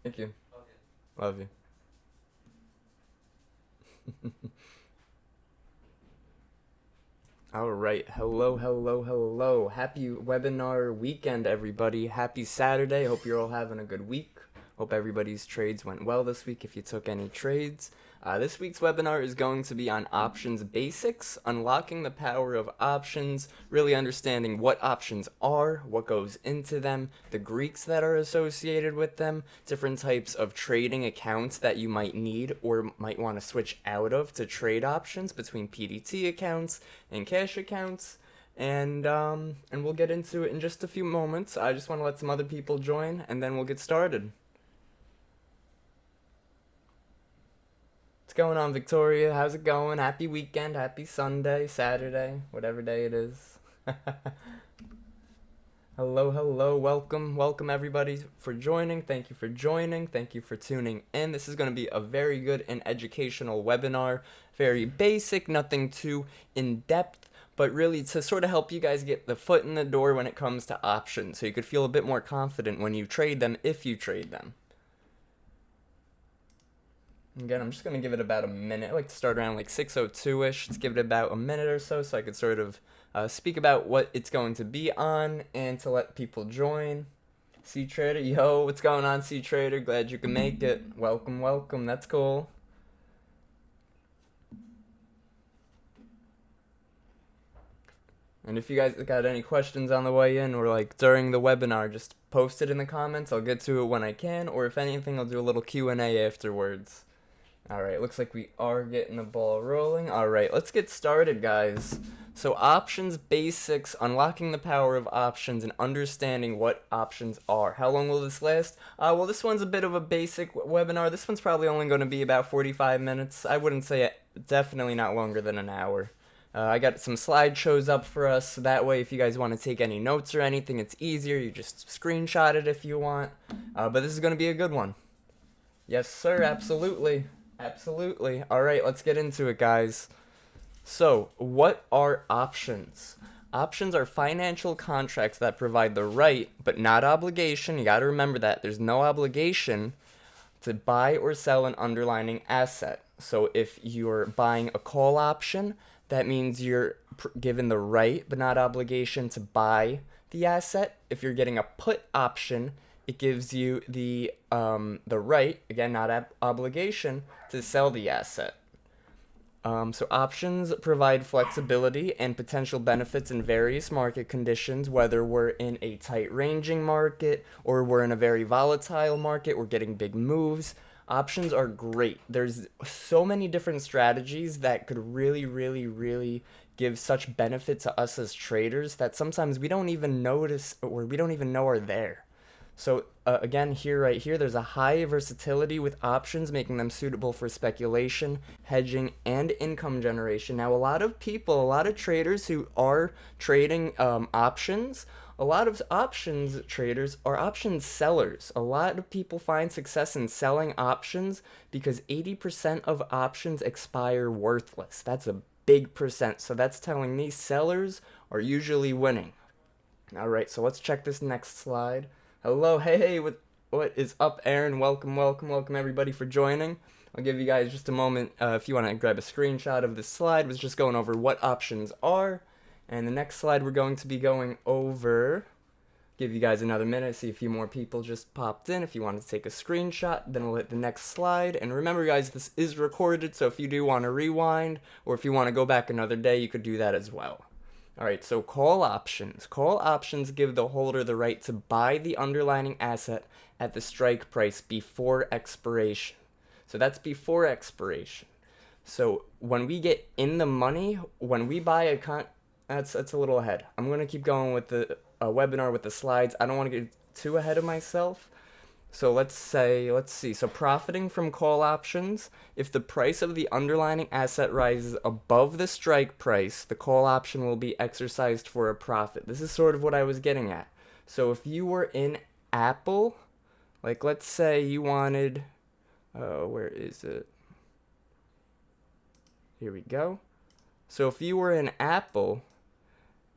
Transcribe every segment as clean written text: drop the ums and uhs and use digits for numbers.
Thank you. Love you. All right. Hello, hello, hello. Happy webinar weekend, everybody. Happy Saturday. Hope you're all having a good week. Hope everybody's trades went well this week if you took any trades. This week's webinar is going to be on options basics, unlocking the power of options, really understanding what options are, what goes into them, the Greeks that are associated with them, different types of trading accounts that you might need or might want to switch out of to trade options between PDT accounts and cash accounts. And we'll get into it in just a few moments. I just want to let some other people join, and then we'll get started. What's going on, Victoria? How's it going? Happy weekend, happy Sunday, Saturday, whatever day it is. Hello, hello, welcome everybody for joining. Thank you for joining. Thank you for tuning in. This is going to be a very good and educational webinar. Very basic, nothing too in-depth, but really to sort of help you guys get the foot in the door when it comes to options, so you could feel a bit more confident when you trade them, if you trade them. Again, I'm just going to give it about a minute. I like to start around like 6:02-ish. Let's give it about a minute or so I could sort of speak about what it's going to be on and to let people join. C-Trader, yo, what's going on, C-Trader? Glad you can make it. Welcome, welcome. That's cool. And if you guys got any questions on the way in or like during the webinar, just post it in the comments. I'll get to it when I can, or if anything, I'll do a little Q&A afterwards. Alright, looks like we are getting the ball rolling. Alright, let's get started, guys. So options basics, unlocking the power of options, and understanding what options are. How long will this last? Well, this one's a bit of a basic webinar. This one's probably only going to be about 45 minutes. I wouldn't say it, definitely not longer than an hour. I got some slideshows up for us, so that way if you guys want to take any notes or anything, it's easier. You just screenshot it if you want. But this is going to be a good one. Yes, sir, absolutely. Absolutely. Alright, let's get into it, guys. So, what are options? Options are financial contracts that provide the right, but not obligation. You gotta remember that. There's no obligation to buy or sell an underlying asset. So, if you're buying a call option, that means you're given the right, but not obligation to buy the asset. If you're getting a put option, it gives you the right, again, not obligation, to sell the asset. So options provide flexibility and potential benefits in various market conditions, whether we're in a tight ranging market or we're in a very volatile market, we're getting big moves. Options are great. There's so many different strategies that could really give such benefit to us as traders that sometimes we don't even notice or we don't even know are there. So again, right here, there's a high versatility with options, making them suitable for speculation, hedging, and income generation. Now, a lot of people, a lot of traders who are trading options, a lot of options traders are options sellers. A lot of people find success in selling options because 80% of options expire worthless. That's a big percent. So that's telling me sellers are usually winning. All right, so let's check this next slide. Hello, hey, what is up, Aaron? Welcome everybody for joining. I'll give you guys just a moment if you want to grab a screenshot of this slide. Was just going over what options are, and the next slide we're going to be going over. Give you guys another minute, see a few more people just popped in. If you want to take a screenshot, then we'll hit the next slide. And remember, guys, this is recorded, so if you do want to rewind, or if you want to go back another day, you could do that as well. Alright, so call options. Call options give the holder the right to buy the underlying asset at the strike price before expiration. So that's before expiration. So when we get in the money, when we buy that's a little ahead. I'm going to keep going with the webinar with the slides. I don't want to get too ahead of myself. So let's see, so profiting from call options, if the price of the underlying asset rises above the strike price, the call option will be exercised for a profit. This is sort of what I was getting at. So if you were in Apple, like let's say you wanted, where is it? Here we go. So if you were in Apple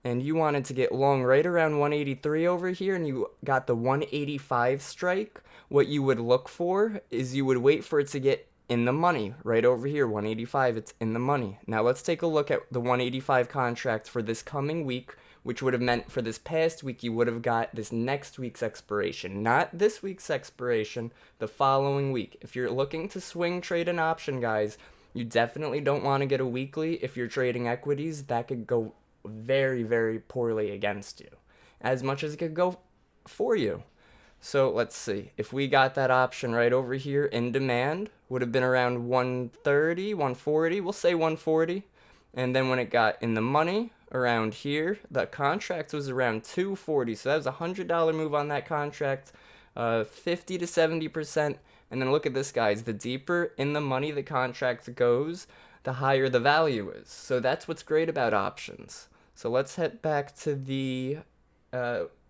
and you wanted to get long right around 183 over here, and you got the 185 strike, what you would look for is you would wait for it to get in the money right over here, 185. It's in the money. Now let's take a look at the 185 contract for this coming week, which would have meant for this past week you would have got this next week's expiration, not this week's expiration, the following week. If you're looking to swing trade an option, guys, you definitely don't want to get a weekly. If you're trading equities, that could go very, very poorly against you, as much as it could go for you. So let's see, if we got that option right over here in demand, would have been around 130, 140, we'll say 140. And then when it got in the money around here, the contract was around 240. So that was a $100 move on that contract, 50 to 70%. And then look at this, guys, the deeper in the money the contract goes, the higher the value is. So that's what's great about options. So let's head back to the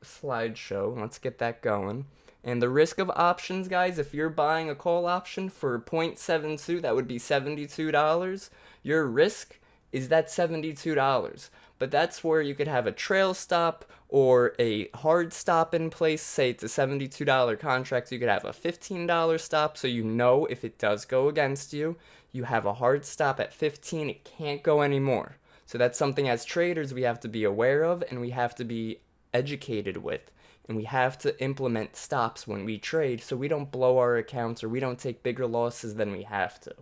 slideshow. Let's get that going. And the risk of options, guys, if you're buying a call option for 0.72, that would be $72. Your risk is that $72. But that's where you could have a trail stop or a hard stop in place. Say it's a $72 contract, so you could have a $15 stop, so you know if it does go against you, you have a hard stop at 15, it can't go anymore. So that's something as traders we have to be aware of, and we have to be educated with, and we have to implement stops when we trade so we don't blow our accounts or we don't take bigger losses than we have to.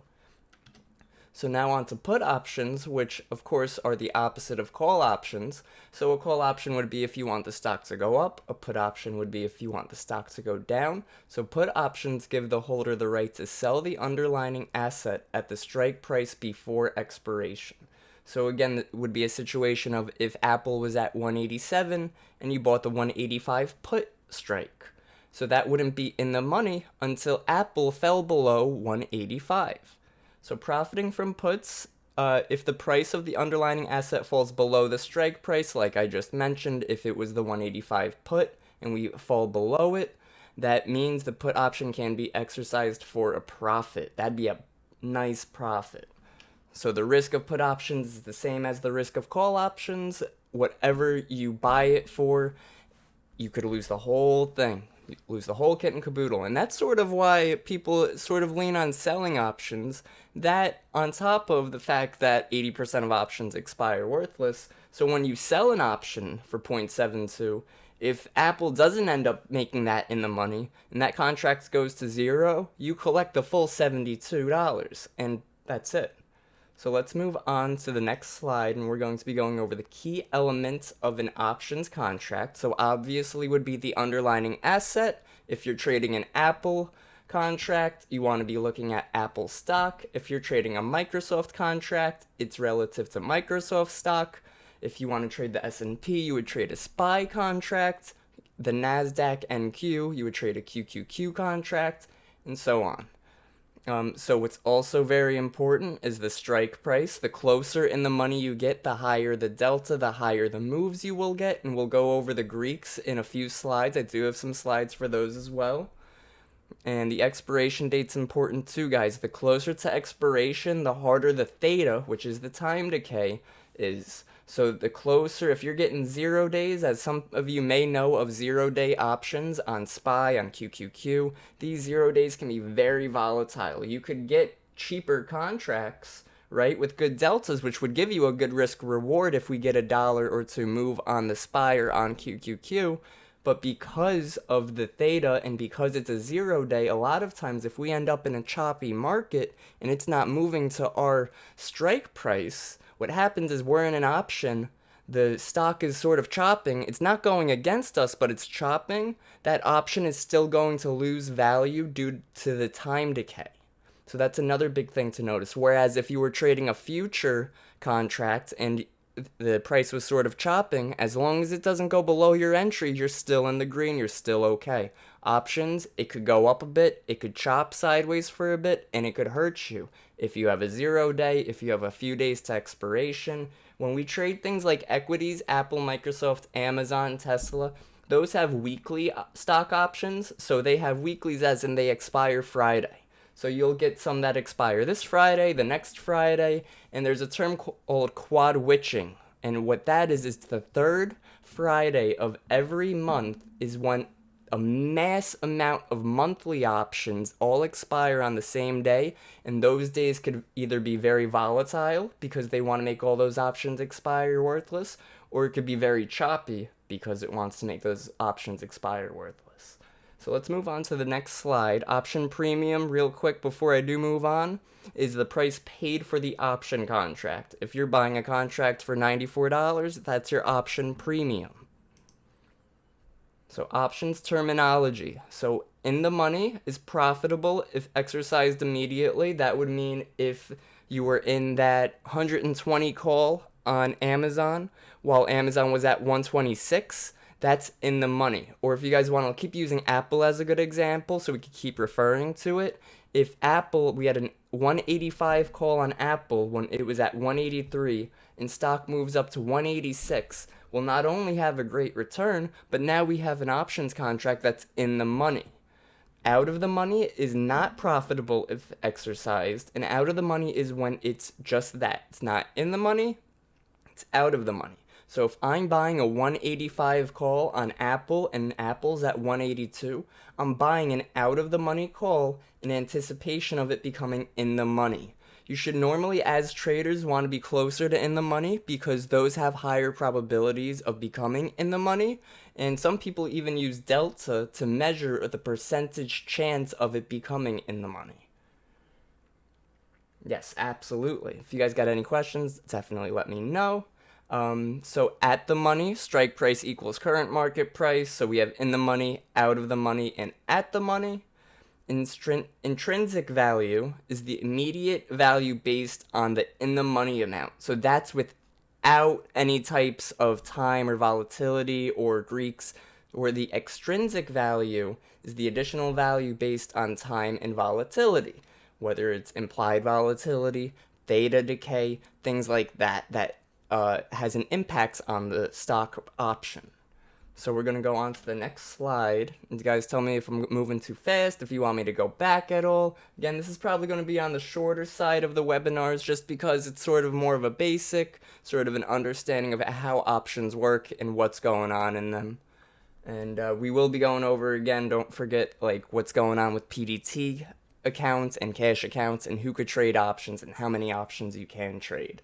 So now on to put options, which of course are the opposite of call options. So a call option would be if you want the stock to go up, a put option would be if you want the stock to go down. So put options give the holder the right to sell the underlying asset at the strike price before expiration. So again, it would be a situation of if Apple was at 187 and you bought the 185 put strike. So that wouldn't be in the money until Apple fell below 185. So profiting from puts, if the price of the underlying asset falls below the strike price, like I just mentioned, if it was the 185 put and we fall below it, that means the put option can be exercised for a profit. That'd be a nice profit. So the risk of put options is the same as the risk of call options. Whatever you buy it for, you could lose the whole thing. You lose the whole kit and caboodle. And that's sort of why people sort of lean on selling options. That on top of the fact that 80% of options expire worthless. So when you sell an option for 0.72, if Apple doesn't end up making that in the money and that contract goes to zero, you collect the full $72. And that's it. So let's move on to the next slide, and we're going to be going over the key elements of an options contract. So obviously would be the underlying asset. If you're trading an Apple contract, you want to be looking at Apple stock. If you're trading a Microsoft contract, it's relative to Microsoft stock. If you want to trade the S&P, you would trade a SPY contract. The NASDAQ NQ, you would trade a QQQ contract, and so on. So what's also very important is the strike price. The closer in the money you get, the higher the delta, the higher the moves you will get, and we'll go over the Greeks in a few slides. I do have some slides for those as well. And the expiration date's important too, guys. The closer to expiration, the harder the theta, which is the time decay, is. So the closer, if you're getting 0 days, as some of you may know of 0-day options on SPY, on QQQ, these 0 days can be very volatile. You could get cheaper contracts, right, with good deltas, which would give you a good risk reward if we get $1 or $2 move on the SPY or on QQQ. But because of the theta and because it's a 0-day, a lot of times if we end up in a choppy market and it's not moving to our strike price, what happens is we're in an option, the stock is sort of chopping, it's not going against us, but it's chopping, that option is still going to lose value due to the time decay. So that's another big thing to notice. Whereas if you were trading a future contract and the price was sort of chopping, as long as it doesn't go below your entry, you're still in the green, you're still okay. Options, it could go up a bit, it could chop sideways for a bit, and it could hurt you. If you have a 0-day, if you have a few days to expiration. When we trade things like equities, Apple, Microsoft, Amazon, Tesla, those have weekly stock options, so they have weeklies as in they expire Friday. So you'll get some that expire this Friday, the next Friday, and there's a term called quad witching And what that is the third Friday of every month is when a mass amount of monthly options all expire on the same day, and those days could either be very volatile because they want to make all those options expire worthless, or it could be very choppy because it wants to make those options expire worthless. So let's move on to the next slide. Option premium, real quick before I do move on, is the price paid for the option contract. If you're buying a contract for $94, that's your option premium. So options terminology. So in the money is profitable if exercised immediately. That would mean if you were in that 120 call on Amazon while Amazon was at 126, that's in the money. Or if you guys want to keep using Apple as a good example so we could keep referring to it, if Apple, we had a 185 call on Apple when it was at 183 and stock moves up to 186, we'll not only have a great return, but now we have an options contract that's in the money. Out of the money is not profitable if exercised, and out of the money is when it's just that. It's not in the money, it's out of the money. So if I'm buying a 185 call on Apple and Apple's at 182, I'm buying an out of the money call in anticipation of it becoming in the money. You should normally, as traders, want to be closer to in the money because those have higher probabilities of becoming in the money. And some people even use delta to measure the percentage chance of it becoming in the money. Yes, absolutely. If you guys got any questions, definitely let me know. So at the money, strike price equals current market price. So we have in the money, out of the money, and at the money. Intrinsic value is the immediate value based on the in the money amount. So that's without any types of time or volatility or Greeks, where the extrinsic value is the additional value based on time and volatility, whether it's implied volatility, theta decay, things like that, has an impact on the stock option. So we're going to go on to the next slide. And you guys tell me if I'm moving too fast, if you want me to go back at all. Again, this is probably going to be on the shorter side of the webinars just because it's sort of more of a basic, sort of an understanding of how options work and what's going on in them. And we will be going over again, don't forget like what's going on with PDT accounts and cash accounts and who could trade options and how many options you can trade.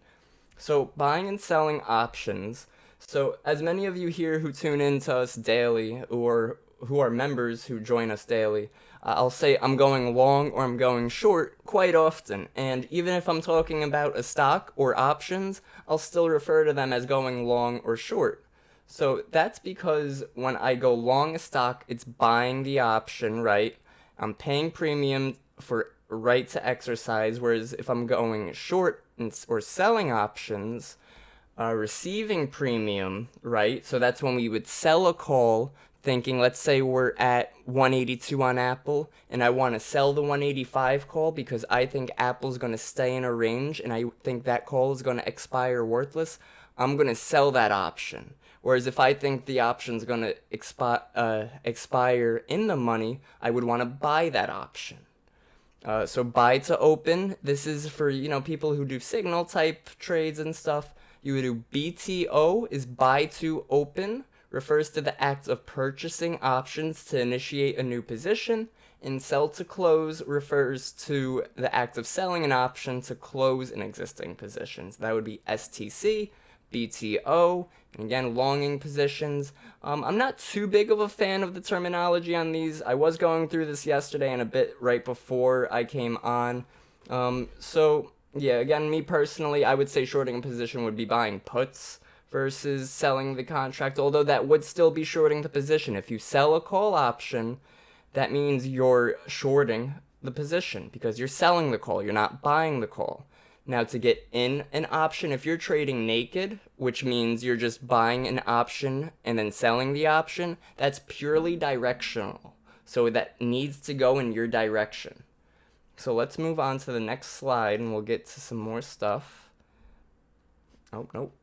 So buying and selling options. So as many of you here who tune in to us daily or who are members who join us daily, I'll say I'm going long or I'm going short quite often. And even if I'm talking about a stock or options, I'll still refer to them as going long or short. So that's because when I go long a stock, it's buying the option, right? I'm paying premium for right to exercise, whereas if I'm going short or selling options, receiving premium, right? So that's when we would sell a call thinking, let's say we're at 182 on Apple and I want to sell the 185 call because I think Apple's going to stay in a range and I think that call is going to expire worthless. I'm going to sell that option. Whereas if I think the option's going to expire in the money, I would want to buy that option. So buy to open, this is for, people who do signal type trades and stuff. You would do BTO is buy to open, refers to the act of purchasing options to initiate a new position, and sell to close refers to the act of selling an option to close an existing position. So that would be STC, BTO, and again, longing positions. I'm not too big of a fan of the terminology on these. I was going through this yesterday and a bit right before I came on. Yeah, again, me personally, I would say shorting a position would be buying puts versus selling the contract, although that would still be shorting the position. If you sell a call option, that means you're shorting the position because you're selling the call, you're not buying the call. Now, to get in an option, if you're trading naked, which means you're just buying an option and then selling the option, that's purely directional. So that needs to go in your direction. So let's move on to the next slide and we'll get to some more stuff. Oh, nope.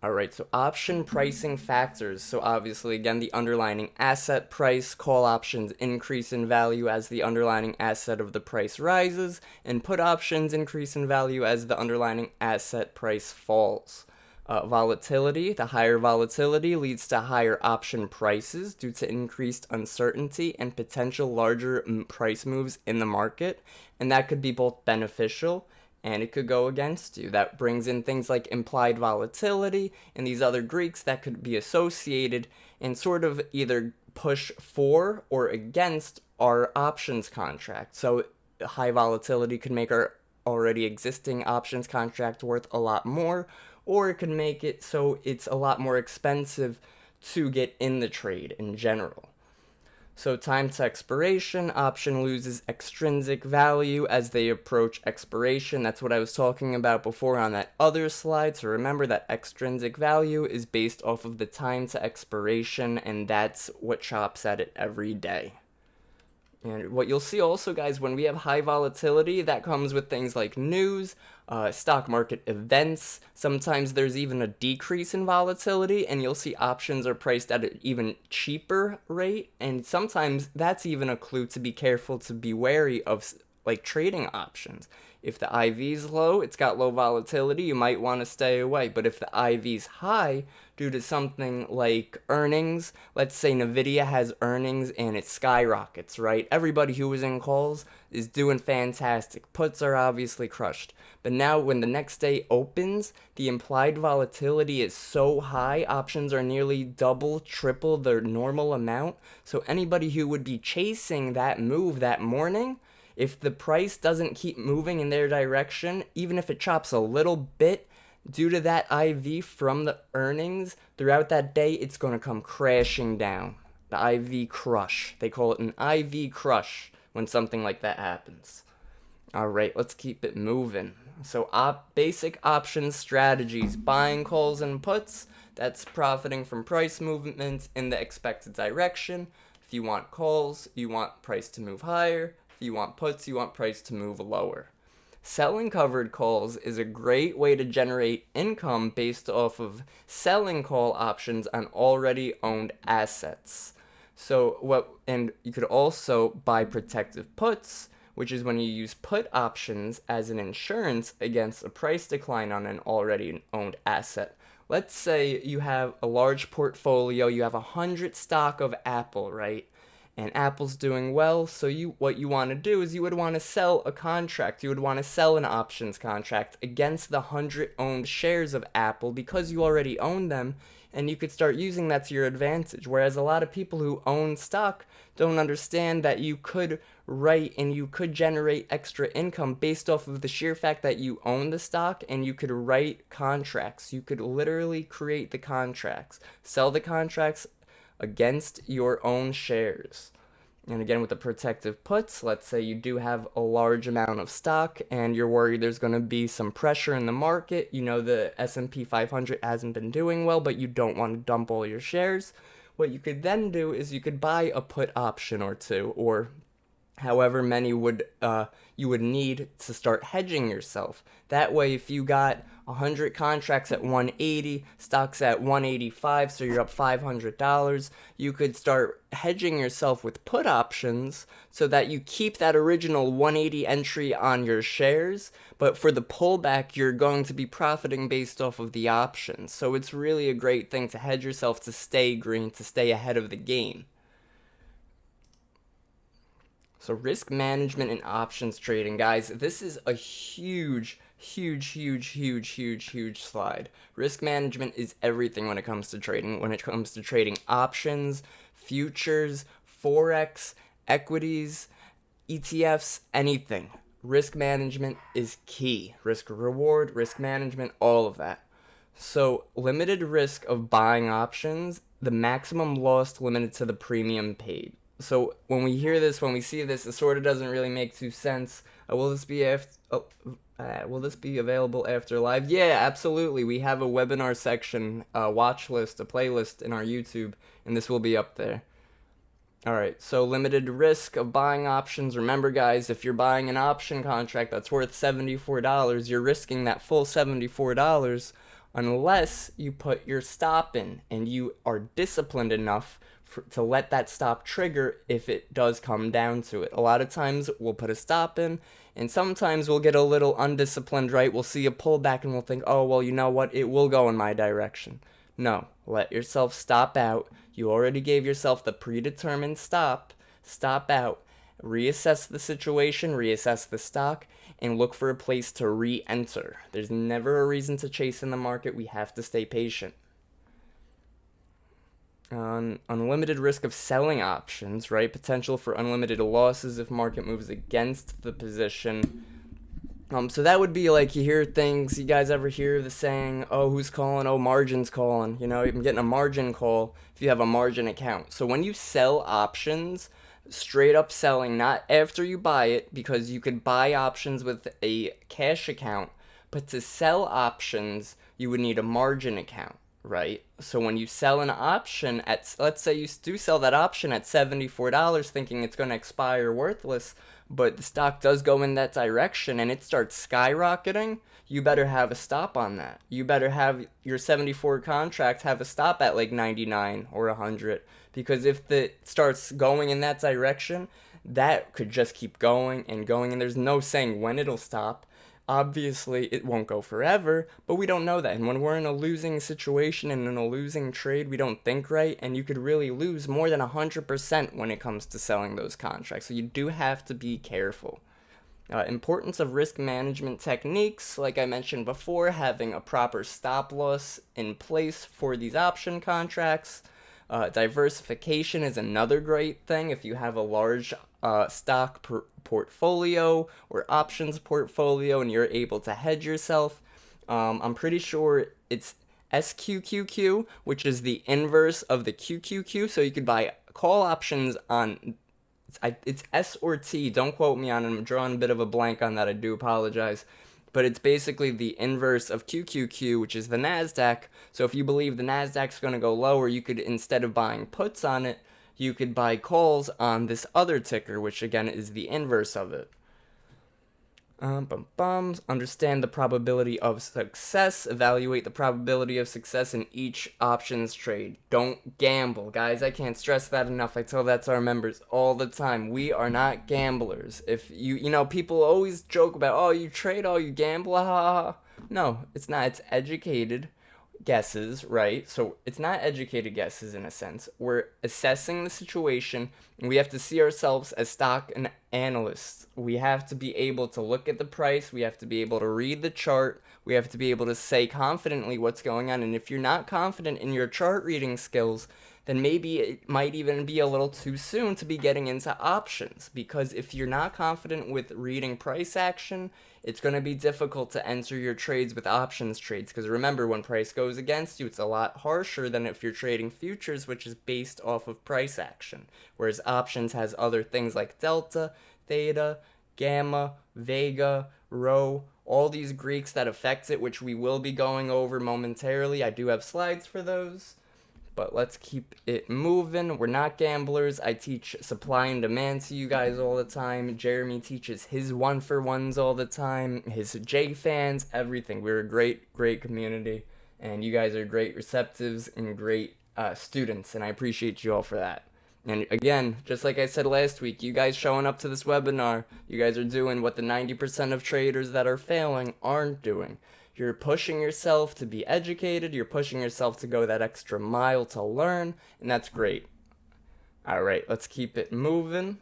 All right, so option pricing factors. So obviously, again, the underlying asset price, call options increase in value as the underlying asset of the price rises, and put options increase in value as the underlying asset price falls. Volatility, the higher volatility leads to higher option prices due to increased uncertainty and potential larger price moves in the market, and that could be both beneficial and it could go against you. That brings in things like implied volatility and these other Greeks that could be associated and sort of either push for or against our options contract. So high volatility could make our already existing options contract worth a lot more, or it could make it so it's a lot more expensive to get in the trade in general. So time to expiration, option loses extrinsic value as they approach expiration. That's what I was talking about before on that other slide. So remember that extrinsic value is based off of the time to expiration, and that's what chops at it every day. And what you'll see also, guys, when we have high volatility, that comes with things like news, stock market events. Sometimes there's even a decrease in volatility, and you'll see options are priced at an even cheaper rate. And sometimes that's even a clue to be careful, to be wary of, like, trading options. If the IV's low, it's got low volatility, you might want to stay away. But if the IV's high due to something like earnings, let's say Nvidia has earnings and it skyrockets, right? Everybody who was in calls is doing fantastic. Puts are obviously crushed. But now when the next day opens, the implied volatility is so high, options are nearly double, triple their normal amount. So anybody who would be chasing that move that morning, if the price doesn't keep moving in their direction, even if it chops a little bit, due to that IV from the earnings, throughout that day, it's going to come crashing down. The IV crush. They call it an IV crush when something like that happens. All right, let's keep it moving. So basic options strategies, buying calls and puts, that's profiting from price movements in the expected direction. If you want calls, you want price to move higher. If you want puts, you want price to move lower. Selling covered calls is a great way to generate income based off of selling call options on already owned assets. And you could also buy protective puts, which is when you use put options as an insurance against a price decline on an already owned asset. Let's say you have a large portfolio, you have 100 stock of Apple, right? And Apple's doing well, so what you want to do is you would want to sell a contract. You would want to sell an options contract against the 100 owned shares of Apple because you already own them, and you could start using that to your advantage. Whereas a lot of people who own stock don't understand that you could write and you could generate extra income based off of the sheer fact that you own the stock, and you could write contracts. You could literally create the contracts, sell the contracts against your own shares. And again, with the protective puts, let's say you do have a large amount of stock and you're worried there's going to be some pressure in the market. You know the S&P 500 hasn't been doing well, but you don't want to dump all your shares. What you could then do is you could buy a put option or two, or however many you would need to start hedging yourself. That way, if you got 100 contracts at 180, stocks at 185, so you're up $500, you could start hedging yourself with put options so that you keep that original 180 entry on your shares, but for the pullback, you're going to be profiting based off of the options. So it's really a great thing to hedge yourself to stay green, to stay ahead of the game. So risk management and options trading, guys, this is a huge slide. Risk management is everything when it comes to trading. When it comes to trading options, futures, forex, equities, ETFs, anything. Risk management is key. Risk reward, risk management, all of that. So limited risk of buying options, the maximum loss limited to the premium paid. So when we hear this, when we see this, it sort of doesn't really make too sense. Will this be available after live? Yeah, absolutely. We have a webinar section, a watch list, a playlist in our YouTube, and this will be up there. All right, so limited risk of buying options. Remember, guys, if you're buying an option contract that's worth $74, you're risking that full $74 unless you put your stop in and you are disciplined enough to let that stop trigger if it does come down to it. A lot of times we'll put a stop in, and sometimes we'll get a little undisciplined, right? We'll see a pullback and we'll think, oh, well, you know what? It will go in my direction. No, let yourself stop out. You already gave yourself the predetermined stop. Stop out. Reassess the situation, reassess the stock, and look for a place to re-enter. There's never a reason to chase in the market. We have to stay patient. Unlimited risk of selling options, right? Potential for unlimited losses if market moves against the position. So that would be like, you hear things, you guys ever hear the saying, oh, who's calling? Oh, margin's calling. You know, I'm getting a margin call if you have a margin account. So when you sell options, straight up selling, not after you buy it, because you could buy options with a cash account, but to sell options, you would need a margin account, right? So when you sell an option at, let's say you do sell that option at $74 thinking it's going to expire worthless, but the stock does go in that direction and it starts skyrocketing, you better have a stop on that. You better have your 74 contract have a stop at like 99 or 100, because if it starts going in that direction, that could just keep going and going, and there's no saying when it'll stop. Obviously, it won't go forever, but we don't know that. And when we're in a losing situation and in a losing trade, we don't think right, and you could really lose more than 100% when it comes to selling those contracts. So you do have to be careful. Importance of risk management techniques, like I mentioned before, having a proper stop loss in place for these option contracts. Diversification is another great thing. If you have a large stock portfolio or options portfolio and you're able to hedge yourself, I'm pretty sure it's SQQQ, which is the inverse of the QQQ. So you could buy call options on, it's S or T, don't quote me on it, I'm drawing a bit of a blank on that, I do apologize. But it's basically the inverse of QQQ, which is the NASDAQ. So if you believe the NASDAQ's going to go lower, you could, instead of buying puts on it, you could buy calls on this other ticker, which again is the inverse of it. Understand the probability of success. Evaluate the probability of success in each options trade. Don't gamble. Guys, I can't stress that enough. I tell that to our members all the time. We are not gamblers. If you know, people always joke about, oh, you trade, oh, you gamble, ha ha ha. No, it's not. It's educated guesses, right? So it's not educated guesses in a sense. We're assessing the situation, and we have to see ourselves as stock and analysts. We have to be able to look at the price, we have to be able to read the chart, we have to be able to say confidently what's going on. And if you're not confident in your chart reading skills, then maybe it might even be a little too soon to be getting into options, because if you're not confident with reading price action, it's going to be difficult to enter your trades with options trades, because remember, when price goes against you, it's a lot harsher than if you're trading futures, which is based off of price action, whereas options has other things like delta, theta, gamma, vega, rho, all these Greeks that affect it, which we will be going over momentarily. I do have slides for those. But let's keep it moving. We're not gamblers. I teach supply and demand to you guys all the time. Jeremy teaches his one-for-ones all the time, his J fans, everything. We're a great, great community, and you guys are great receptives and great students, and I appreciate you all for that. And again, just like I said last week, you guys showing up to this webinar, you guys are doing what the 90% of traders that are failing aren't doing. You're pushing yourself to be educated, you're pushing yourself to go that extra mile to learn, and that's great. Alright, let's keep it moving.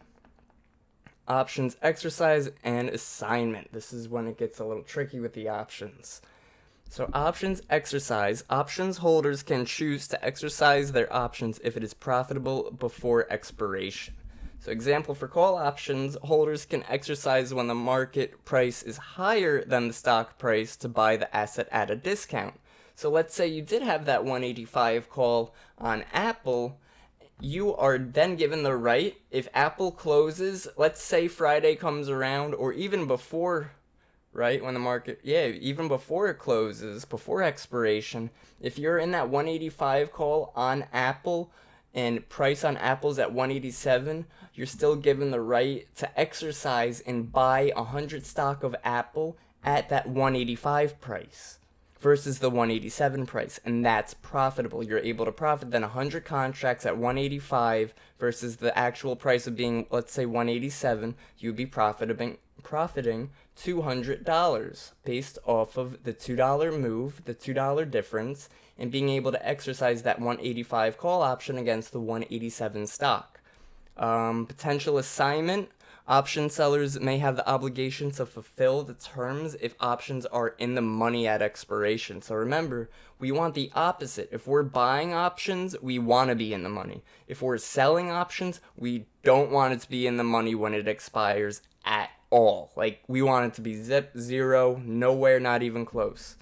Options exercise and assignment. This is when it gets a little tricky with the options. So options exercise. Options holders can choose to exercise their options if it is profitable before expiration. So example, for call options, holders can exercise when the market price is higher than the stock price to buy the asset at a discount. So let's say you did have that 185 call on Apple, you are then given the right, if Apple closes, let's say Friday comes around, or even before, right, when the market, even before it closes, before expiration, if you're in that 185 call on Apple, and price on Apple's at 187, you're still given the right to exercise and buy 100 stock of Apple at that 185 price. versus the 187 price, and that's profitable. You're able to profit then 100 contracts at 185 versus the actual price of being, let's say, 187. You'd be profiting $200 based off of the $2 move, the $2 difference, and being able to exercise that 185 call option against the 187 stock. Potential assignment. Option sellers may have the obligation to fulfill the terms if options are in the money at expiration. So remember, we want the opposite. If we're buying options, we want to be in the money. If we're selling options, we don't want it to be in the money when it expires at all. Like, we want it to be zero, nowhere, not even close.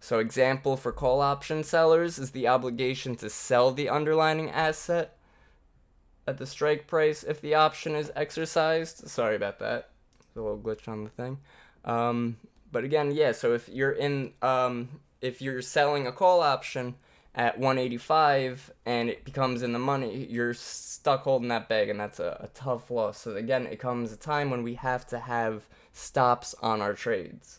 So example for call option sellers is the obligation to sell the underlying asset at the strike price if the option is exercised. Sorry about that. There's a little glitch on the thing. But again, yeah, so if you're selling a call option at 185 and it becomes in the money, you're stuck holding that bag, and that's a tough loss. So again, it comes a time when we have to have stops on our trades.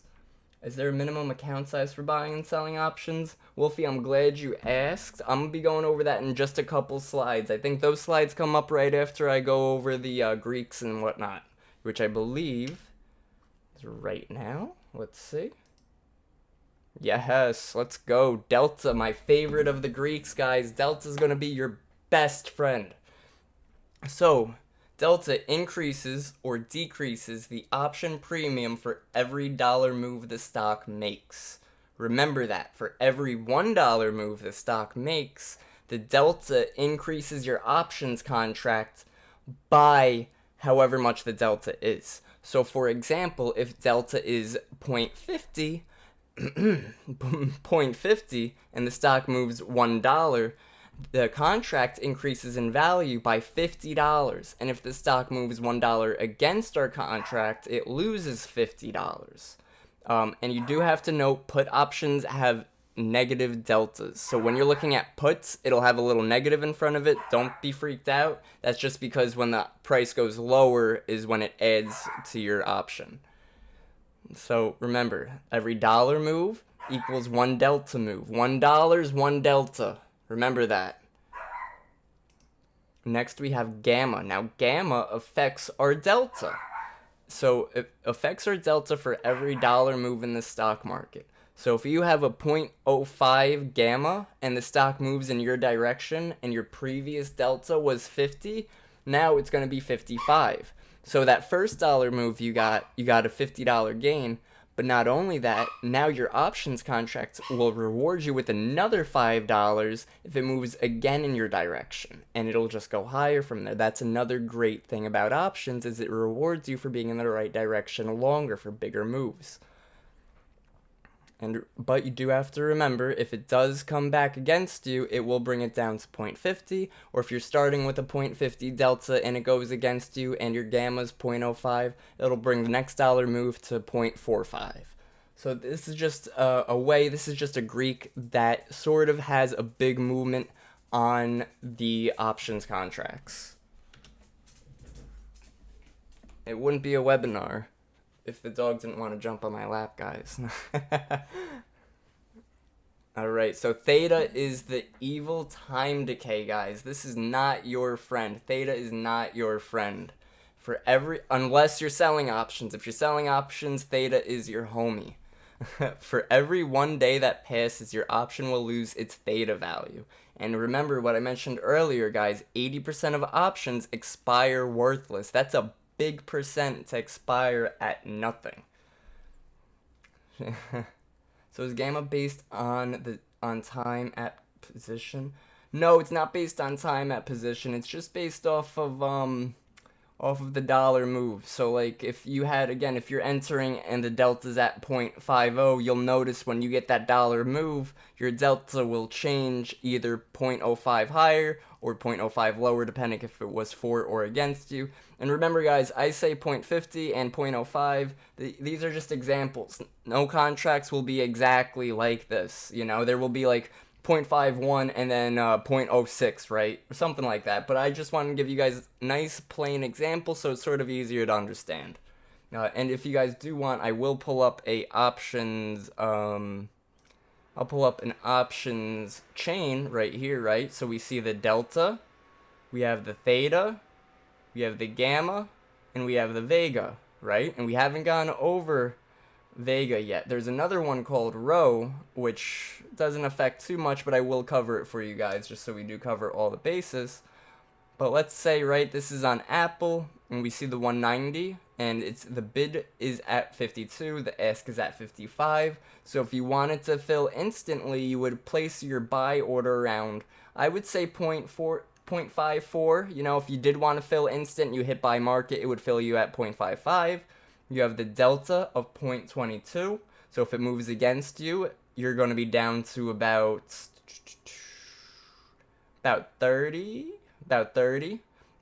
Is there a minimum account size for buying and selling options? Wolfie, I'm glad you asked. I'm going to be going over that in just a couple slides. I think those slides come up right after I go over the Greeks and whatnot, which I believe is right now. Let's see. Yes, let's go. Delta, my favorite of the Greeks, guys. Delta's going to be your best friend. So, Delta increases or decreases the option premium for every dollar move the stock makes. Remember that. For every $1 move the stock makes, the Delta increases your options contract by however much the Delta is. So for example, if Delta is 0.50, 0.50 and the stock moves $1, the contract increases in value by $50, and if the stock moves $1 against our contract, it loses $50. And you do have to note, put options have negative deltas. So when you're looking at puts, it'll have a little negative in front of it. Don't be freaked out. That's just because when the price goes lower is when it adds to your option. So remember, every dollar move equals one delta move. $1 is one delta. Remember that. Next we have gamma. Now gamma affects our delta. So it affects our delta for every dollar move in the stock market. So if you have a 0.05 gamma and the stock moves in your direction and your previous delta was 50, now it's going to be 55. So that first dollar move you got a $50 gain. But not only that, now your options contract will reward you with another $5 if it moves again in your direction. And it'll just go higher from there. That's another great thing about options, is it rewards you for being in the right direction longer for bigger moves. But you do have to remember, if it does come back against you, it will bring it down to 0.50, or if you're starting with a 0.50 delta and it goes against you and your gamma's 0.05, it'll bring the next dollar move to 0.45. So this is just this is just a Greek that sort of has a big movement on the options contracts. It wouldn't be a webinar if the dog didn't want to jump on my lap, guys. Alright, so Theta is the evil time decay, guys. This is not your friend. Theta is not your friend. Unless you're selling options. If you're selling options, Theta is your homie. For every 1 day that passes, your option will lose its Theta value. And remember what I mentioned earlier, guys. 80% of options expire worthless. That's a big percent to expire at nothing. So is gamma based on time at position? No, it's not based on time at position. It's just based off of the dollar move. So like if you're entering and the delta's at 0.50, you'll notice when you get that dollar move, your delta will change either 0.05 higher or 0.05 lower, depending if it was for or against you. And remember, guys, I say 0.50 and 0.05. These are just examples. No contracts will be exactly like this. You know, there will be like 0.51 and then 0.06, right? Or something like that. But I just want to give you guys nice, plain examples so it's sort of easier to understand. And if you guys do want, I will pull up a options I'll pull up an options chain right here, right? So we see the delta, we have the theta, we have the gamma, and we have the vega, right? And we haven't gone over vega yet. There's another one called rho, which doesn't affect too much, but I will cover it for you guys just so we do cover all the bases. But let's say, right, this is on Apple, and we see the 190, and the bid is at 52, the ask is at 55. So if you wanted to fill instantly, you would place your buy order around, I would say 0.54. You know, if you did want to fill instant, you hit buy market, it would fill you at 0.55. You have the delta of 0.22. So if it moves against you, you're going to be down to about 30.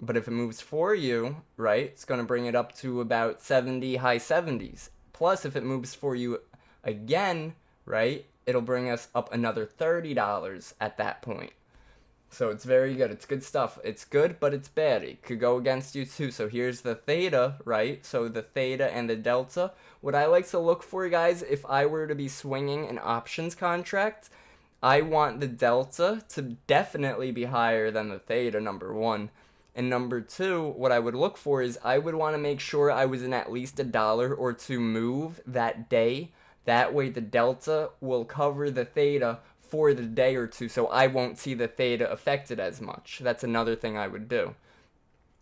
But if it moves for you, right, it's going to bring it up to about 70, high 70s. Plus, if it moves for you again, right, it'll bring us up another $30 at that point. So it's very good. It's good stuff. It's good, but it's bad. It could go against you too. So here's the theta, right? So the theta and the delta. What I like to look for, guys, if I were to be swinging an options contract, I want the delta to definitely be higher than the theta, number one. And number two, what I would look for is I would want to make sure I was in at least $1 or $2 move that day. That way the delta will cover the theta for the day or two, so I won't see the theta affected as much. That's another thing I would do.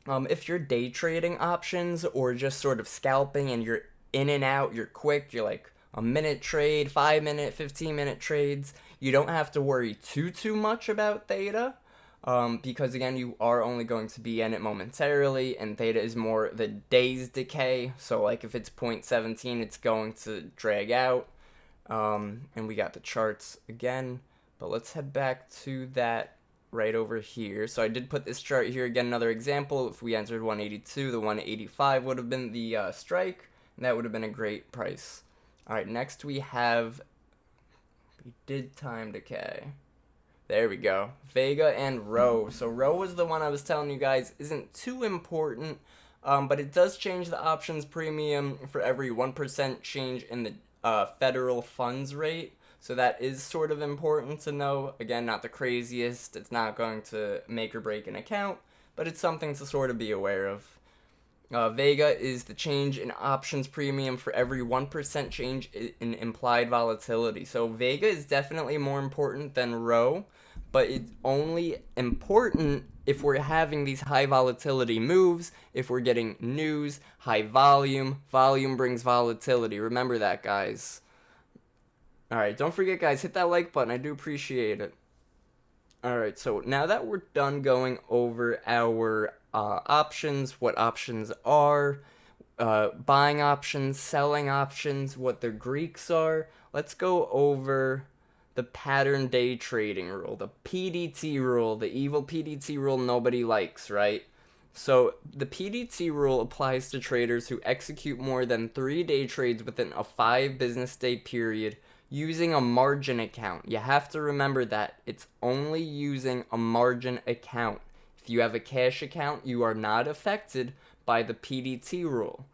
If you're day trading options or just sort of scalping and you're in and out, you're quick, you're like a minute trade, 5 minute, 15-minute trades, you don't have to worry too much about theta, because again, you are only going to be in it momentarily, and theta is more the day's decay. So like if it's 0.17, it's going to drag out. And we got the charts again, but let's head back to that right over here. So I did put this chart here again, another example. If we entered 182, the 185 would have been the strike, and that would have been a great price. All right, next we did time decay. There we go. Vega and rho. So rho was the one I was telling you guys isn't too important, but it does change the options premium for every 1% change in the federal funds rate. So that is sort of important to know. Again, not the craziest. It's not going to make or break an account, but it's something to sort of be aware of. Vega is the change in options premium for every 1% change in implied volatility. So Vega is definitely more important than rho, but it's only important if we're having these high volatility moves, if we're getting news, high volume. Volume brings volatility. Remember that, guys. Alright, don't forget, guys, hit that like button. I do appreciate it. Alright, so now that we're done going over our options, what options are, buying options, selling options, what the Greeks are, let's go over the pattern day trading rule, the PDT rule, the evil PDT rule nobody likes, right? So the PDT rule applies to traders who execute more than 3 day trades within a 5 business day period using a margin account. You have to remember that it's only using a margin account. If you have a cash account, you are not affected by the PDT rule.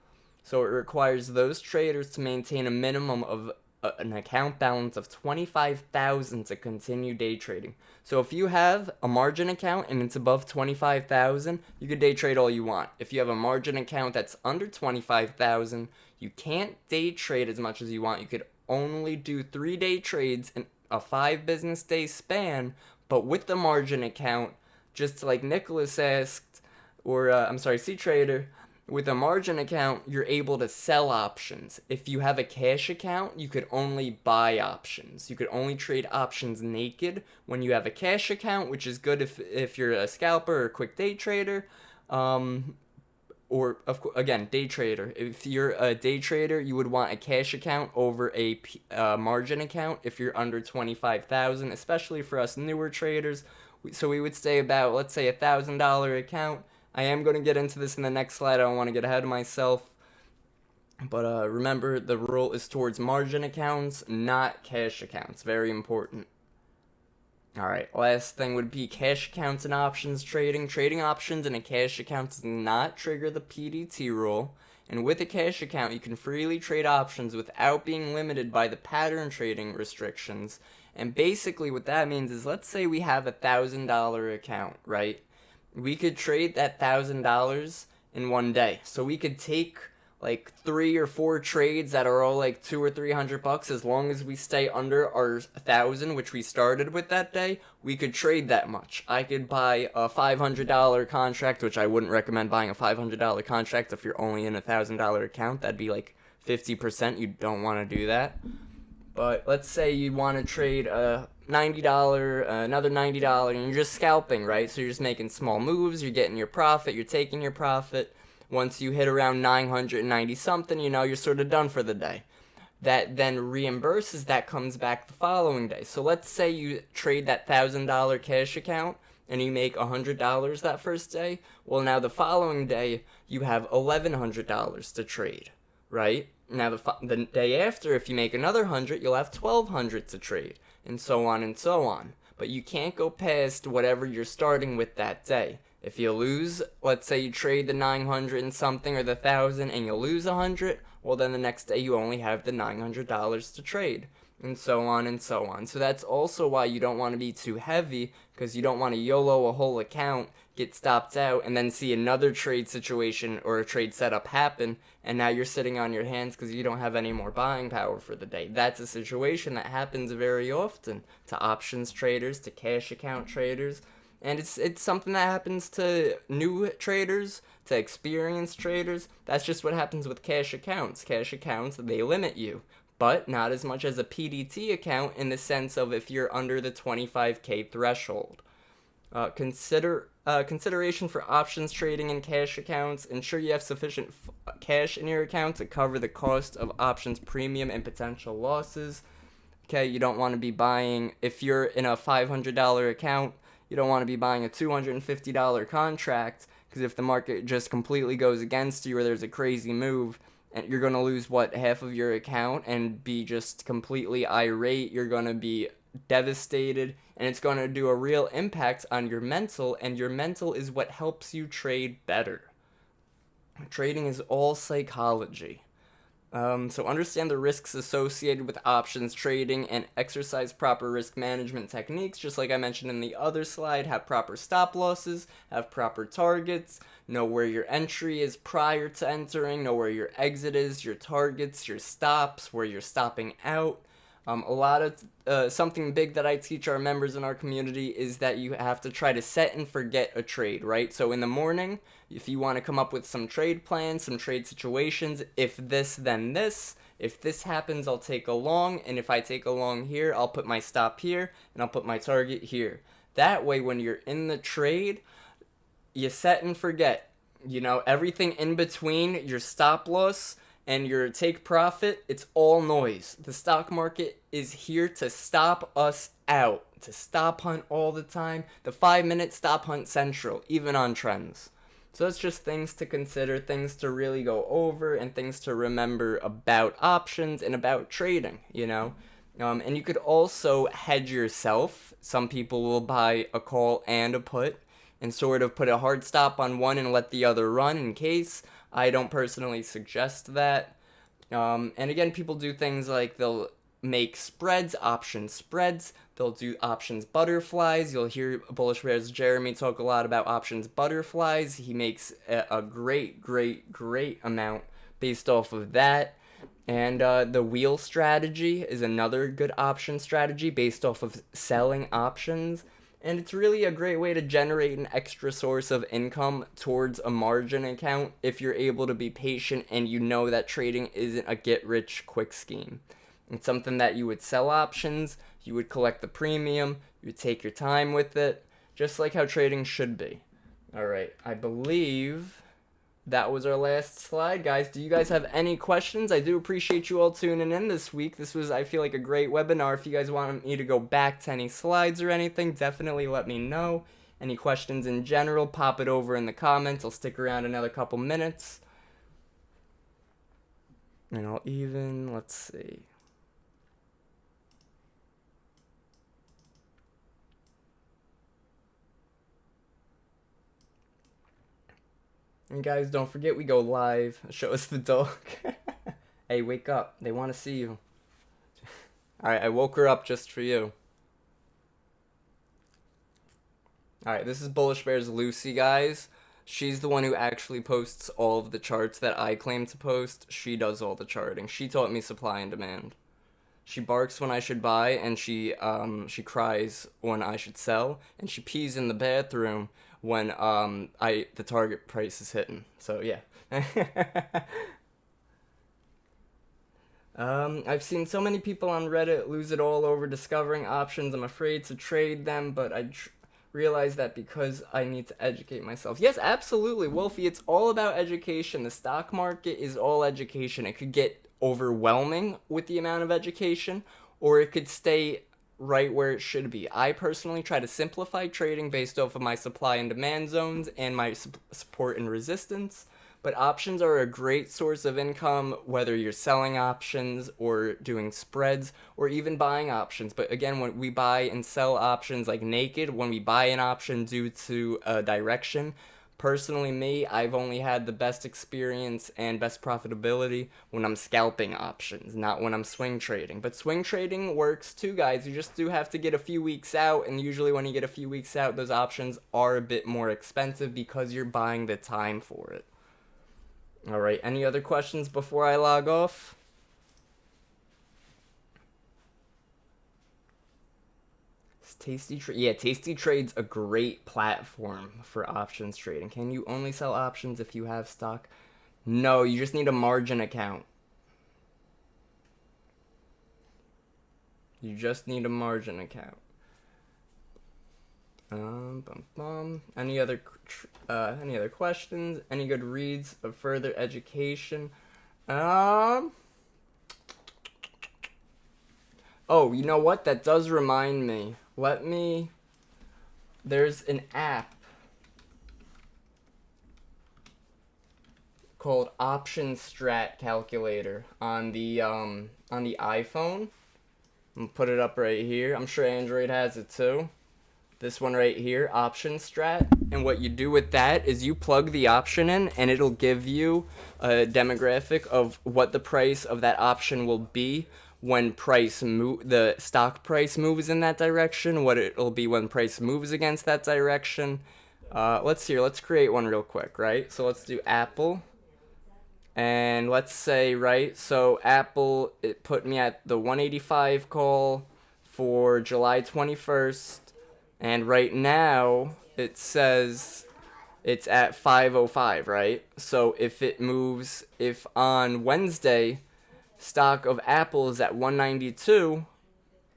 So it requires those traders to maintain a minimum of an account balance of $25,000 to continue day trading. So if you have a margin account and it's above $25,000, you can day trade all you want. If you have a margin account that's under $25,000, you can't day trade as much as you want. You could only do 3 day trades in a 5 business day span, but with the margin account, just like Nicholas asked, or C-Trader, with a margin account, you're able to sell options. If you have a cash account, you could only buy options. You could only trade options naked when you have a cash account, which is good if you're a scalper or a quick day trader. Or, again, day trader. If you're a day trader, you would want a cash account over a margin account if you're under $25,000, especially for us newer traders. So we would say about, let's say, $1,000 account. I am going to get into this in the next slide. I don't want to get ahead of myself. But remember, the rule is towards margin accounts, not cash accounts. Very important. Alright, last thing would be cash accounts and options trading. Trading options in a cash account does not trigger the PDT rule. And with a cash account, you can freely trade options without being limited by the pattern trading restrictions. And basically what that means is, let's say we have $1,000 account, right? We could trade that $1,000 in one day. So we could take like 3 or 4 trades that are all like $200 or $300. As long as we stay under our 1,000, which we started with that day, we could trade that much. I could buy a $500 contract, which I wouldn't recommend buying a $500 contract if you're only in a $1,000 account. That'd be like 50%. You don't want to do that. But let's say you want to trade a $90, another $90, and you're just scalping, right? So you're just making small moves, you're getting your profit, you're taking your profit. Once you hit around 990 something, you're sort of done for the day. That then reimburses, that comes back the following day. So let's say you trade that $1,000 cash account and you make $100 that first day. Well, now the following day, you have $1,100 to trade, right? Now the day after, if you make another 100, you'll have 1,200 to trade, and so on and so on. But you can't go past whatever you're starting with that day. If you lose, let's say you trade the 900 and something or the 1,000 and you lose 100, well then the next day you only have the $900 to trade, and so on and so on. So that's also why you don't want to be too heavy, because you don't want to YOLO a whole account, get stopped out, and then see another trade situation or a trade setup happen, and now you're sitting on your hands because you don't have any more buying power for the day. That's a situation that happens very often to options traders, to cash account traders, and it's something that happens to new traders, to experienced traders. That's just what happens with cash accounts. Cash accounts, they limit you, but not as much as a PDT account in the sense of if you're under the 25K threshold. Consideration for options trading in cash accounts. Ensure you have sufficient cash in your account to cover the cost of options premium and potential losses. Okay, you don't want to be buying, if you're in a $500 account, you don't want to be buying a $250 contract, because if the market just completely goes against you or there's a crazy move, and you're going to lose, half of your account and be just completely irate. You're going to be devastated, and it's going to do a real impact on your mental, and your mental is what helps you trade better. Trading is all psychology. So understand the risks associated with options trading and exercise proper risk management techniques. Just like I mentioned in the other slide, have proper stop losses, have proper targets, know where your entry is prior to entering, know where your exit is, your targets, your stops, where you're stopping out. A lot of something big that I teach our members in our community is that you have to try to set and forget a trade, right? So in the morning, if you want to come up with some trade plans, some trade situations, if this, then this. If this happens, I'll take a long, and if I take a long here, I'll put my stop here, and I'll put my target here. That way, when you're in the trade, you set and forget. Everything in between your stop loss and your take profit, it's all noise. The stock market is here to stop us out, to stop hunt all the time. The 5-minute stop hunt central, even on trends. So that's just things to consider, things to really go over, and things to remember about options and about trading, And you could also hedge yourself. Some people will buy a call and a put and sort of put a hard stop on one and let the other run in case. I don't personally suggest that. And again, people do things like they'll make spreads, option spreads. They'll do options butterflies. You'll hear Bullishbrs Jeremy talk a lot about options butterflies. He makes a great amount based off of that. And the wheel strategy is another good option strategy based off of selling options. And it's really a great way to generate an extra source of income towards a margin account if you're able to be patient and you know that trading isn't a get-rich-quick scheme. It's something that you would sell options, you would collect the premium, you would take your time with it, just like how trading should be. Alright, I believe that was our last slide, guys. Do you guys have any questions? I do appreciate you all tuning in this week. This was, I feel like, a great webinar. If you guys want me to go back to any slides or anything, definitely let me know. Any questions in general, pop it over in the comments. I'll stick around another couple minutes. And let's see. And guys, don't forget we go live. Show us the dog. Hey, wake up. They want to see you. Alright, I woke her up just for you. Alright, this is Bullishbrs Lucy, guys. She's the one who actually posts all of the charts that I claim to post. She does all the charting. She taught me supply and demand. She barks when I should buy, and she cries when I should sell, and she pees in the bathroom when the target price is hitting. So yeah. I've seen so many people on Reddit lose it all over discovering options. I'm afraid to trade them, but I realize that because I need to educate myself. Yes, absolutely, Wolfie. It's all about education. The stock market is all education. It could get overwhelming with the amount of education, or it could stay right where it should be. I personally try to simplify trading based off of my supply and demand zones and my support and resistance. But options are a great source of income, whether you're selling options or doing spreads or even buying options. But again, when we buy and sell options like naked, when we buy an option due to a direction, personally me, I've only had the best experience and best profitability when I'm scalping options, not when I'm swing trading. But swing trading works too, guys. You just do have to get a few weeks out, and usually when you get a few weeks out, those options are a bit more expensive because you're buying the time for it. Alright, any other questions before I log off? Tasty Trade's a great platform for options trading. Can you only sell options if you have stock? No, you just need a margin account. You just need a margin account. Any other questions? Any good reads of further education? Oh, you know what? That does remind me. There's an app called Option Strat Calculator on the iPhone. I'm gonna put it up right here. I'm sure Android has it too. This one right here, Option Strat. And what you do with that is you plug the option in, and it'll give you a demographic of what the price of that option will be when the stock price moves in that direction, what it'll be when price moves against that direction. Let's create one real quick, right? So let's do Apple. And let's say, right, so Apple, it put me at the 185 call for July 21st. And right now, it says it's at 505, right? So if on Wednesday, stock of Apple is at 192,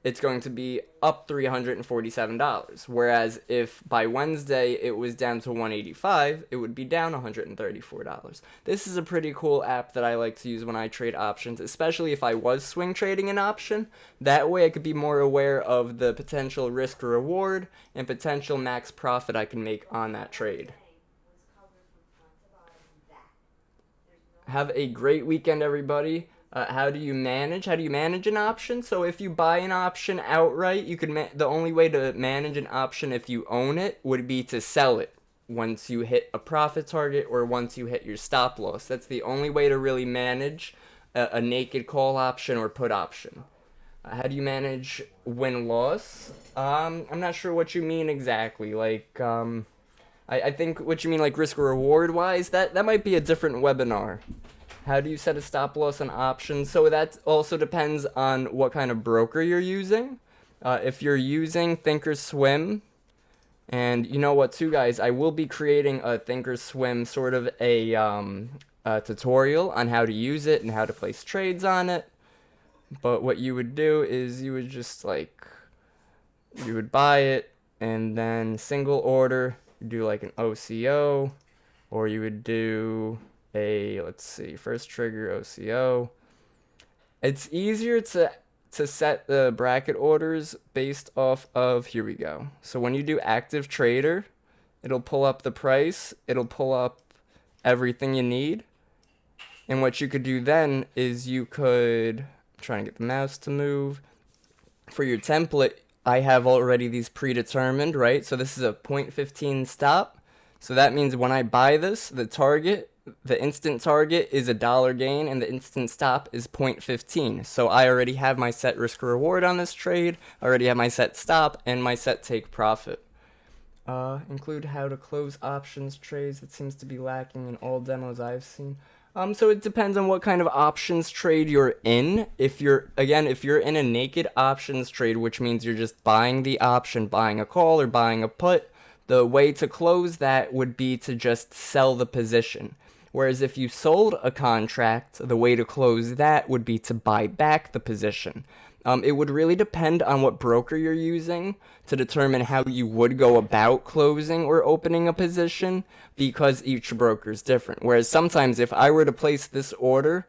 it's going to be up $347. Whereas if by Wednesday it was down to 185, it would be down $134. This is a pretty cool app that I like to use when I trade options, especially if I was swing trading an option. That way I could be more aware of the potential risk or reward and potential max profit I can make on that trade. Have a great weekend, everybody. How do you manage an option? So if you buy an option outright, you could the only way to manage an option if you own it would be to sell it once you hit a profit target or once you hit your stop loss. That's the only way to really manage a naked call option or put option. How do you manage win-loss? I'm not sure what you mean exactly. I think what you mean like risk or reward wise, that might be a different webinar. How do you set a stop loss on options? So that also depends on what kind of broker you're using. If you're using Thinkorswim, and you know what too, guys, I will be creating a Thinkorswim sort of a tutorial on how to use it and how to place trades on it. But what you would do is you would just you would buy it and then single order, do like an OCO, or you would do first trigger OCO. It's easier to set the bracket orders based off of, here we go. So when you do active trader, it'll pull up the price, it'll pull up everything you need. And what you could do then is I'm trying to get the mouse to move. For your template, I have already these predetermined, right? So this is a 0.15 stop. So that means when I buy this, the instant target is $1 gain and the instant stop is 0.15. So I already have my set risk or reward on this trade. I already have my set stop and my set take profit. Include how to close options trades. It seems to be lacking in all demos I've seen. So it depends on what kind of options trade you're in. If you're in a naked options trade, which means you're just buying the option, buying a call or buying a put, the way to close that would be to just sell the position. Whereas if you sold a contract, the way to close that would be to buy back the position. It would really depend on what broker you're using to determine how you would go about closing or opening a position, because each broker is different. Whereas sometimes if I were to place this order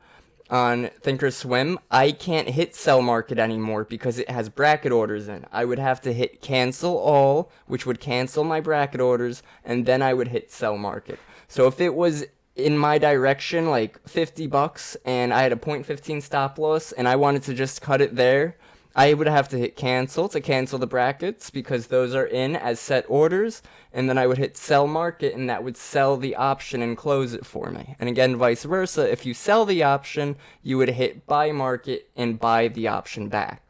on Thinkorswim, I can't hit sell market anymore because it has bracket orders in. I would have to hit cancel all, which would cancel my bracket orders, and then I would hit sell market. So if it was in my direction, like $50, and I had a 0.15 stop loss, and I wanted to just cut it there, I would have to hit cancel to cancel the brackets because those are in as set orders, and then I would hit sell market, and that would sell the option and close it for me. And again, vice versa, if you sell the option, you would hit buy market and buy the option back.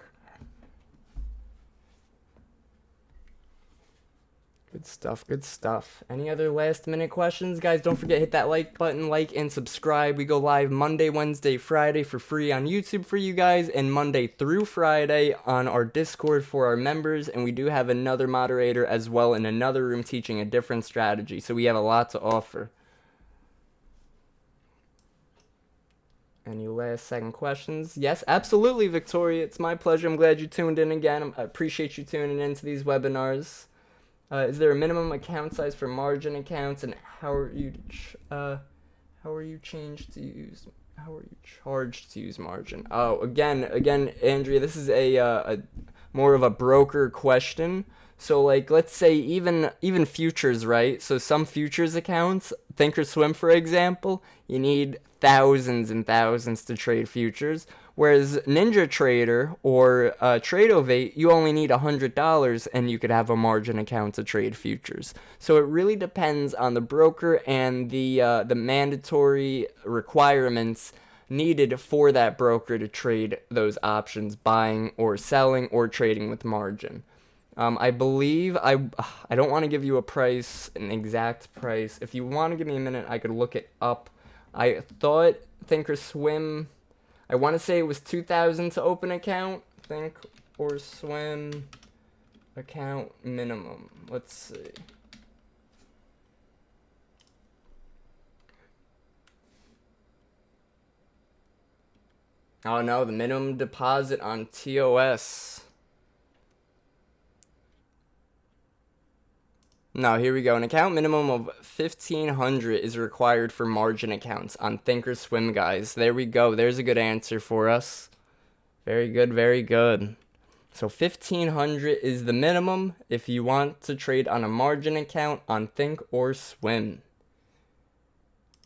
Good stuff, good stuff. Any other last minute questions? Guys, don't forget, hit that like button, like and subscribe. We go live Monday, Wednesday, Friday for free on YouTube for you guys, and Monday through Friday on our Discord for our members. And we do have another moderator as well in another room teaching a different strategy. So we have a lot to offer. Any last second questions? Yes, absolutely, Victoria. It's my pleasure. I'm glad you tuned in again. I appreciate you tuning into these webinars. Is there a minimum account size for margin accounts, and how are you charged to use margin? Oh, again, Andrea, this is a more of a broker question. So like, let's say even futures, right? So some futures accounts, Thinkorswim for example, you need thousands and thousands to trade futures. Whereas NinjaTrader or Tradeovate, you only need $100 and you could have a margin account to trade futures. So it really depends on the broker and the mandatory requirements needed for that broker to trade those options, buying or selling or trading with margin. I believe, I don't want to give you a price, an exact price. If you want to give me a minute, I could look it up. I thought Thinkorswim, I want to say it was $2,000 to open account. Thinkorswim account minimum. Let's see. Oh no, the minimum deposit on TOS. No, here we go. An account minimum of $1,500 is required for margin accounts on Thinkorswim, guys. There we go. There's a good answer for us. Very good, very good. So $1,500 is the minimum if you want to trade on a margin account on Thinkorswim.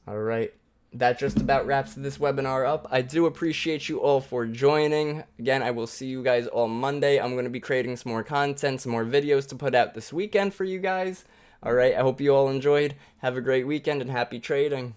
All right. That just about wraps this webinar up. I do appreciate you all for joining. Again, I will see you guys all Monday. I'm going to be creating some more content, some more videos to put out this weekend for you guys. All right, I hope you all enjoyed. Have a great weekend and happy trading.